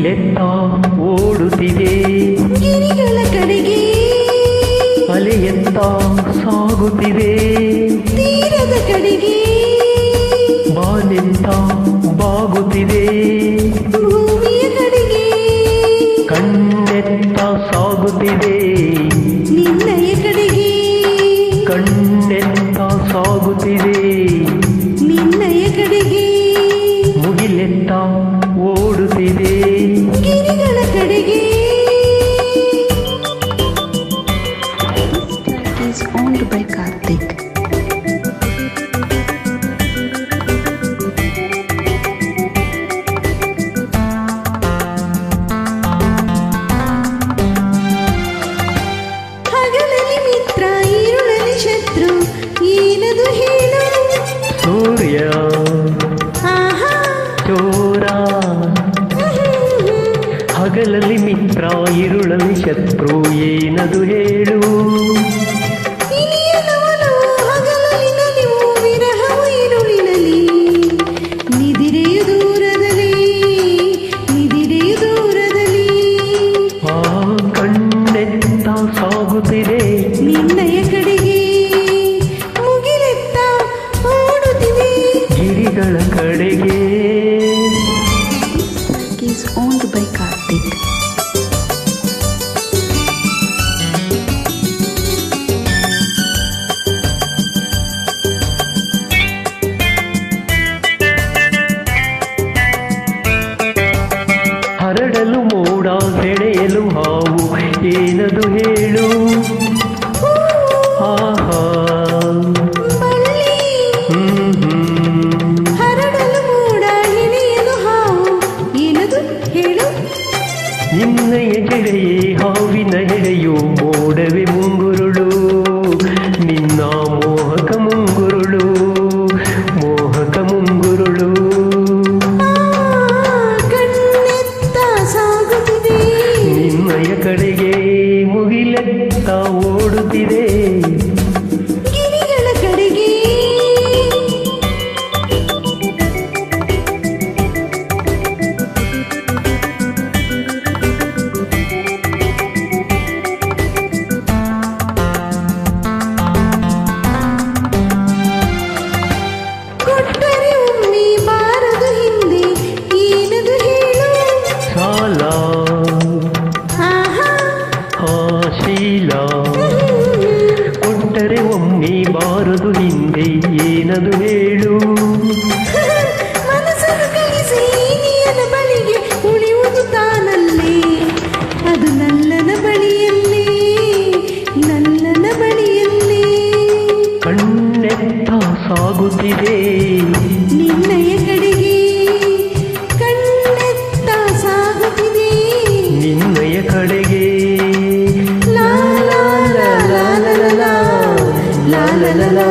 ಮುಗಿಲೆತ್ತ ಓಡುತ್ತಿದೆ ಗಿರಿಗಳ ಕಡೆಗೆ ಅಲೆಯೆತ್ತ ಸಾಗುತ್ತಿದೆ ತೀರದ ಕಡೆಗೆ ಬಾನೆತ್ತ ಬಾಗುತ್ತಿದೆ ಭೂಮಿಯ ಕಡೆಗೆ ಕಣ್ಣೆತ್ತ ಸಾಗುತ್ತಿದೆ ನಿನ್ನಯ ಕಡೆಗೆ ಕಣ್ಣೆತ್ತ ಸಾಗುತ್ತಿದೆ ನಿನ್ನಯ ಕಡೆಗೆ ಮುಗಿಲೆತ್ತ ಓಡುತ್ತಿದೆ ಗಿರಿಗಳ ಕಡೆಗೆ. Is owned by Karthik. ಹಗಲಲ್ಲಿ ಮಿತ್ರ ഇരുಳಲ್ಲಿ ಶತ್ರು ಏನದು ಹೇಳು ಸೂರ್ಯ ಆಹಾ ಚೋರ ಹಗಲಲ್ಲಿ ಮಿತ್ರ ഇരുಳಲ್ಲಿ ಶತ್ರು ಏನದು ಹೇಳು ಇಲಿಯನವನು ಹಗಲಲ್ಲಿ ನಲಿವು ವಿರಹವು ഇരുಳಿನಲ್ಲಿ ನಿದಿರೆಯು ದೂರದಲ್ಲಿ ನಿದಿರೆಯು ದೂರದಲ್ಲಿ ಆ ಕಣ್ಣೆತ್ತ ಸಾಗುತ್ತಿದೆ ನಿನ್ನಯ ಕಡೆಗೆ ಮುಗಿಲೆತ್ತ ಓಡುತ್ತಿದೆ ಗಿರಿಗಳ ಕಡೆಗೆ Is owned by Karthik. ಹರಡಲು ಮೋಡ ಸೆಳೆಯಲು ಹಾವು ಏನದು ಹೇಳು ಆಹಾ ಬಳ್ಳಿ ಹರಡಲು ಮೂಡ ಹಿಡಿಯಲು ಹಾವು ಏನದು ಹೇಳು ನಿನ್ನಯ ಗೆಳೆಯೇ ಹಾವಿನ ಹೆಡೆಯು ಮೋಡವೆ ಮುಂಗುರುಳು ನಿನ್ನ ಮೋಹಕ ಮುಂಗುರುಳು ಮೋಹಕ ಮುಂಗುರುಳು ಕಣ್ಣೆತ್ತ ಸಾಗುತ್ತಿದೆ ನಿನ್ನಯ ಕಡೆಗೆ ಮುಗಿಲೆತ್ತ ಓಡುತ್ತಿದೆ ಗಿರಿಗಳ ಕಡೆಗೆ ಕೊಟ್ಟರೆ ಒಮ್ಮೆ ಬಾರದು ಹಿಂದೆ ಏನದು ಹೇಳು ಸಾಲ ಆಹಾ ಶೀಲ ಕೊಟ್ಟರೆ ಒಮ್ಮೆ ಬಾರದು ಹಿಂದೆ ಏನದು ಹೇಳು ಮನಸ್ಸನ್ನು ಕಲಿಸಿ ನೀಯನ ಬಳಿಗೆ ಉಳಿಯುವುದು ತಾನಲ್ಲೇ ಅದು ನಲ್ಲನ ಬಳಿಯಲ್ಲೇ ನಲ್ಲನ ಬಳಿಯಲ್ಲೇ ಕಣ್ಣೆತ್ತ ಸಾಗುತ್ತಿದೆ ನಿನ್ನಯ ಕಡೆಗೆ ಕಣ್ಣೆತ್ತ ಸಾಗುತ್ತಿದೆ ನಿನ್ನಯ ಕಡೆಗೆ ಲಾ ಲಾ ಲಾ ಲಾ ಲಾ ಲಾ ಲಾ ಲಾ ಲಾ ಲಾ